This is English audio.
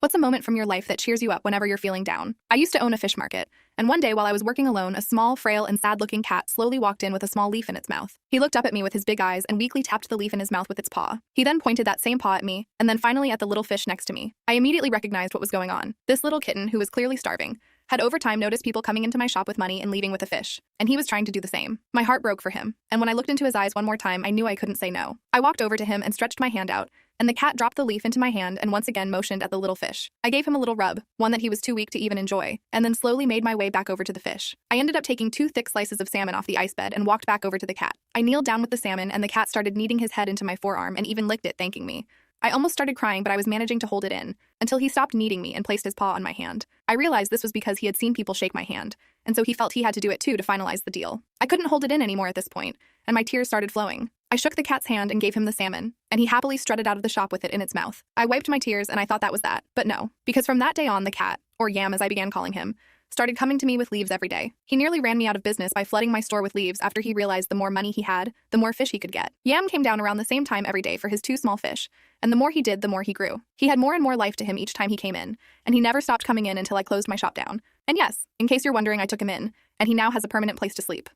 What's a moment from your life that cheers you up whenever you're feeling down? I used to own a fish market, and one day while I was working alone, a small, frail, and sad-looking cat slowly walked in with a small leaf in its mouth. He looked up at me with his big eyes and weakly tapped the leaf in his mouth with its paw. He then pointed that same paw at me, and then finally at the little fish next to me. I immediately recognized what was going on. This little kitten, who was clearly starving, had over time noticed people coming into my shop with money and leaving with a fish, and he was trying to do the same. My heart broke for him, and when I looked into his eyes one more time, I knew I couldn't say no. I walked over to him and stretched my hand out, and the cat dropped the leaf into my hand and once again motioned at the little fish. I gave him a little rub, one that he was too weak to even enjoy, and then slowly made my way back over to the fish. I ended up taking 2 thick slices of salmon off the ice bed and walked back over to the cat. I kneeled down with the salmon, and the cat started kneading his head into my forearm and even licked it, thanking me. I almost started crying, but I was managing to hold it in, until he stopped kneading me and placed his paw on my hand. I realized this was because he had seen people shake my hand, and so he felt he had to do it too to finalize the deal. I couldn't hold it in anymore at this point, and my tears started flowing. I shook the cat's hand and gave him the salmon, and he happily strutted out of the shop with it in its mouth. I wiped my tears, and I thought that was that, but no, because from that day on, the cat, or Yam as I began calling him, started coming to me with leaves every day. He nearly ran me out of business by flooding my store with leaves after he realized the more money he had, the more fish he could get. Yam came down around the same time every day for his 2 small fish, and the more he did, the more he grew. He had more and more life to him each time he came in, and he never stopped coming in until I closed my shop down. And yes, in case you're wondering, I took him in, and he now has a permanent place to sleep.